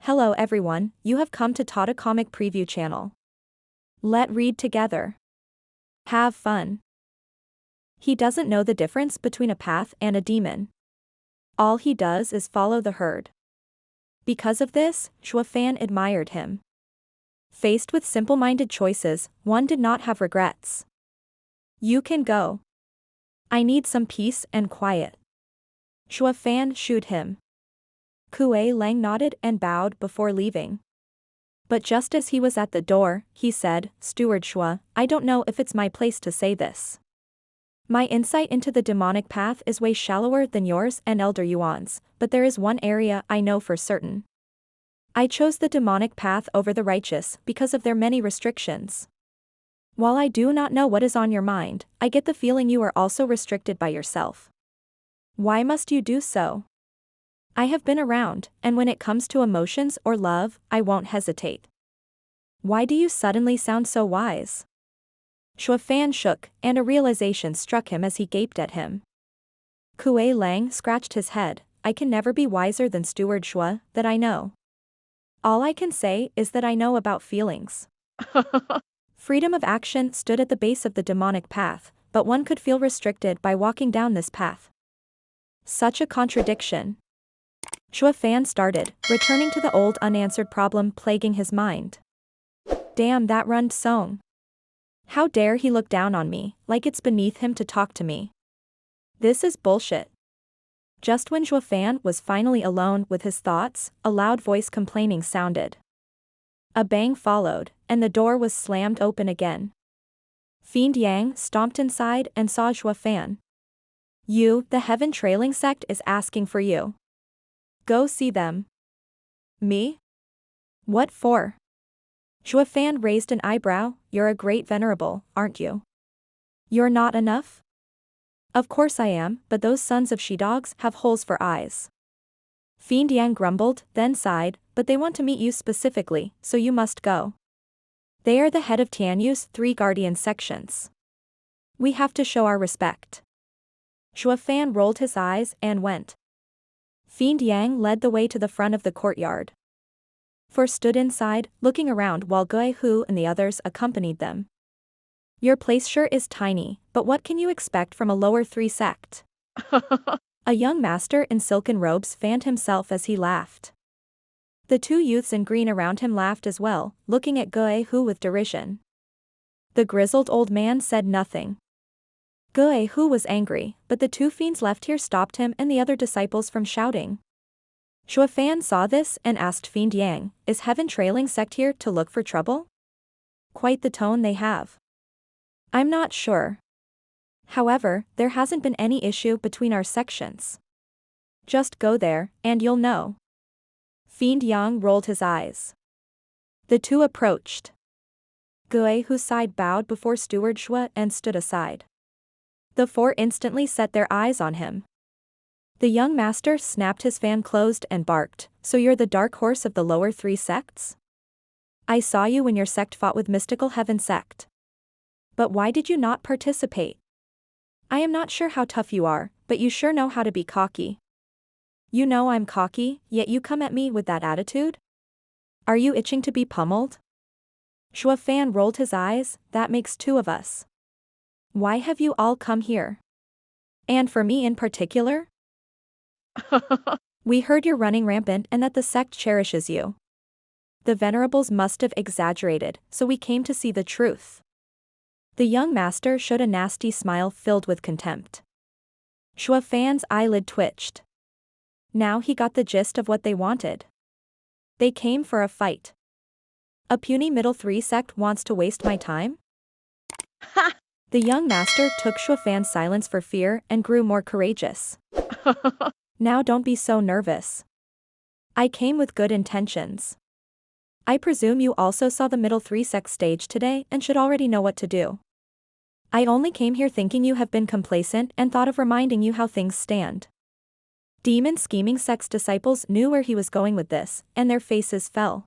Hello everyone, you have come to Tata Comic Preview channel. Let read together. Have fun. He doesn't know the difference between a path and a demon. All he does is follow the herd. Because of this, Zhuo Fan admired him. Faced with simple-minded choices, one did not have regrets. You can go. I need some peace and quiet. Zhuo Fan shooed him. Kuei Lang nodded and bowed before leaving. But just as he was at the door, he said, Steward Shuo, I don't know if it's my place to say this. My insight into the demonic path is way shallower than yours and Elder Yuan's, but there is one area I know for certain. I chose the demonic path over the righteous because of their many restrictions. While I do not know what is on your mind, I get the feeling you are also restricted by yourself. Why must you do so? I have been around, and when it comes to emotions or love, I won't hesitate. Why do you suddenly sound so wise? Zhuo Fan shook, and a realization struck him as he gaped at him. Kuei Lang scratched his head. I can never be wiser than Steward Shuo, that I know. All I can say is that I know about feelings. Freedom of action stood at the base of the demonic path, but one could feel restricted by walking down this path. Such a contradiction. Zhuo Fan started, returning to the old unanswered problem plaguing his mind. Damn that Rund Song. How dare he look down on me, like it's beneath him to talk to me. This is bullshit. Just when Zhuo Fan was finally alone with his thoughts, a loud voice complaining sounded. A bang followed, and the door was slammed open again. Fiend Yang stomped inside and saw Zhuo Fan. The Heaven Trailing sect is asking for you. Go see them. Me? What for? Zhuo Fan raised an eyebrow. You're a great venerable, aren't you? You're not enough? Of course I am, but those sons of she-dogs have holes for eyes. Fiend Yang grumbled, then sighed, but they want to meet you specifically, so you must go. They are the head of Tianyu's 3 guardian sections. We have to show our respect. Zhuo Fan rolled his eyes and went. Fiend Yang led the way to the front of the courtyard. For stood inside, looking around while Gui Hu and the others accompanied them. Your place sure is tiny, but what can you expect from a lower 3 sect? A young master in silken robes fanned himself as he laughed. The 2 youths in green around him laughed as well, looking at Gui Hu with derision. The grizzled old man said nothing. Gui Hu was angry, but the 2 fiends left here stopped him and the other disciples from shouting. Zhuo Fan saw this and asked Fiend Yang, is Heaven Trailing sect here to look for trouble? Quite the tone they have. I'm not sure. However, there hasn't been any issue between our sections. Just go there, and you'll know. Fiend Yang rolled his eyes. The 2 approached. Gui Hu's side bowed before Steward Shuo and stood aside. The 4 instantly set their eyes on him. The young master snapped his fan closed and barked, so you're the dark horse of the lower 3 sects? I saw you when your sect fought with Mystical Heaven sect. But why did you not participate? I am not sure how tough you are, but you sure know how to be cocky. You know I'm cocky, yet you come at me with that attitude? Are you itching to be pummeled? Zhuo Fan rolled his eyes, that makes 2 of us. Why have you all come here? And for me in particular? We heard you're running rampant and that the sect cherishes you. The venerables must have exaggerated, so we came to see the truth. The young master showed a nasty smile filled with contempt. Zhuo Fan's eyelid twitched. Now he got the gist of what they wanted. They came for a fight. A puny middle 3 sect wants to waste my time? Ha! The young master took Zhuo Fan's silence for fear and grew more courageous. Now don't be so nervous. I came with good intentions. I presume you also saw the middle 3 sect stage today and should already know what to do. I only came here thinking you have been complacent and thought of reminding you how things stand. Demon scheming sect's disciples knew where he was going with this, and their faces fell.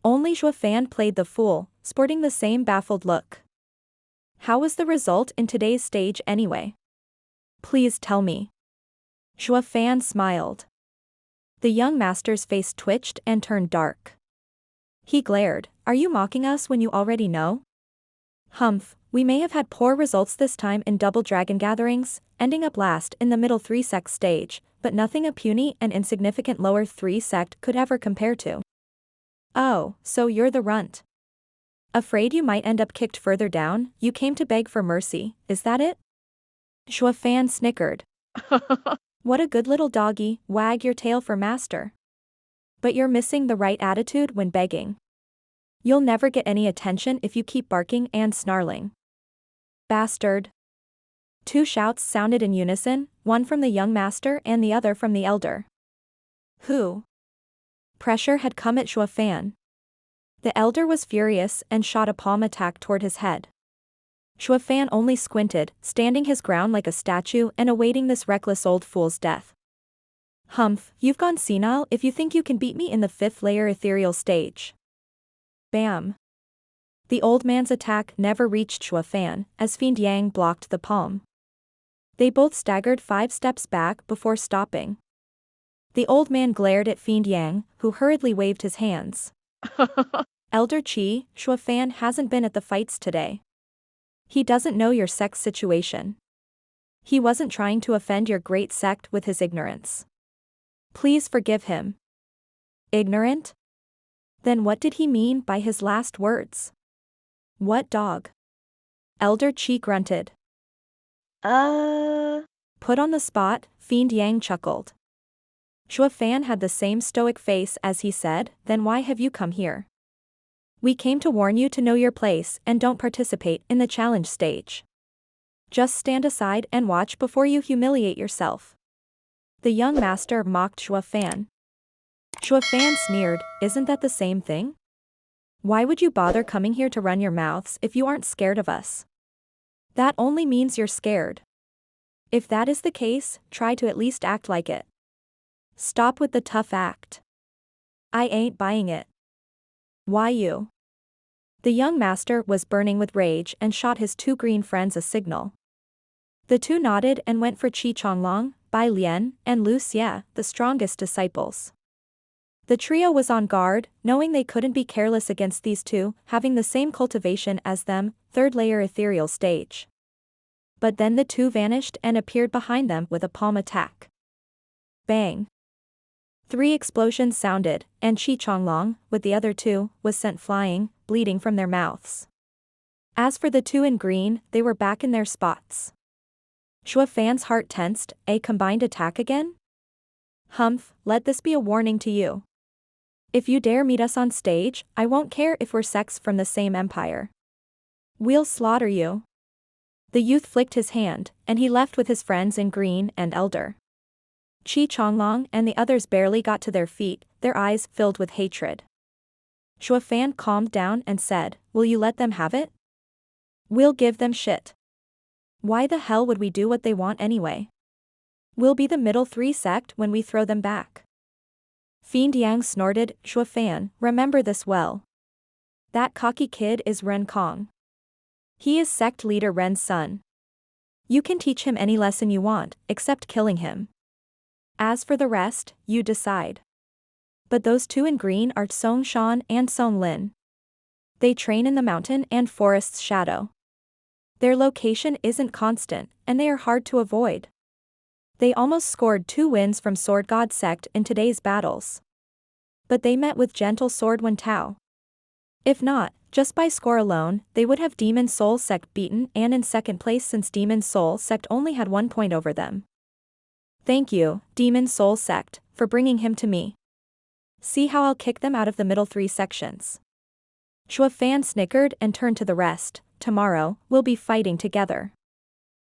Only Zhuo Fan played the fool, sporting the same baffled look. How was the result in today's stage anyway? Please tell me. Zhuo Fan smiled. The young master's face twitched and turned dark. He glared, "Are you mocking us when you already know?" "Humph, we may have had poor results this time in double dragon gatherings, ending up last in the middle 3 sect stage, but nothing a puny and insignificant lower 3 sect could ever compare to." "Oh, so you're the runt. Afraid you might end up kicked further down, you came to beg for mercy, is that it?" Zhuo Fan snickered. "What a good little doggy, wag your tail for master. But you're missing the right attitude when begging. You'll never get any attention if you keep barking and snarling." "Bastard." 2 shouts sounded in unison, one from the young master and the other from the elder. "Who?" Pressure had come at Zhuo Fan. The elder was furious and shot a palm attack toward his head. Zhuo Fan only squinted, standing his ground like a statue and awaiting this reckless old fool's death. "Humph, you've gone senile if you think you can beat me in the 5th layer ethereal stage." Bam. The old man's attack never reached Zhuo Fan, as Fiend Yang blocked the palm. They both staggered 5 steps back before stopping. The old man glared at Fiend Yang, who hurriedly waved his hands. "Elder Qi, Zhuo Fan hasn't been at the fights today. He doesn't know your sect's situation. He wasn't trying to offend your great sect with his ignorance. Please forgive him." "Ignorant? Then what did he mean by his last words?" "What dog?" Elder Qi grunted. Put on the spot, Fiend Yang chuckled. Zhuo Fan had the same stoic face as he said, "Then why have you come here?" "We came to warn you to know your place and don't participate in the challenge stage. Just stand aside and watch before you humiliate yourself." The young master mocked Zhuo Fan. Zhuo Fan sneered, "Isn't that the same thing? Why would you bother coming here to run your mouths if you aren't scared of us? That only means you're scared. If that is the case, try to at least act like it. Stop with the tough act. I ain't buying it." "Why you?" The young master was burning with rage and shot his 2 green friends a signal. The 2 nodded and went for Qi Chonglong, Bai Lian, and Lu Xie, the strongest disciples. The trio was on guard, knowing they couldn't be careless against these 2, having the same cultivation as them, 3rd layer ethereal stage. But then the 2 vanished and appeared behind them with a palm attack. Bang. 3 explosions sounded, and Qi Chonglong, with the other 2, was sent flying, bleeding from their mouths. As for the 2 in green, they were back in their spots. Zhuo Fan's heart tensed. A combined attack again? "Humph, let this be a warning to you. If you dare meet us on stage, I won't care if we're sects from the same empire. We'll slaughter you." The youth flicked his hand, and he left with his friends in green and elder. Qi Chonglong and the others barely got to their feet, their eyes filled with hatred. Zhuo Fan calmed down and said, "Will you let them have it? We'll give them shit. Why the hell would we do what they want anyway? We'll be the middle 3 sect when we throw them back." Fiend Yang snorted, "Zhuo Fan, remember this well. That cocky kid is Ren Kong. He is sect leader Ren's son. You can teach him any lesson you want, except killing him. As for the rest, you decide. But those 2 in green are Song Shan and Song Lin. They train in the mountain and forest's shadow. Their location isn't constant, and they are hard to avoid. They almost scored 2 wins from Sword God sect in today's battles. But they met with Gentle Sword Wen Tao. If not, just by score alone, they would have Demon Soul sect beaten and in second place since Demon Soul sect only had 1 point over them. Thank you, Demon Soul sect, for bringing him to me. See how I'll kick them out of the middle 3 sections." Zhuo Fan snickered and turned to the rest. "Tomorrow, we'll be fighting together.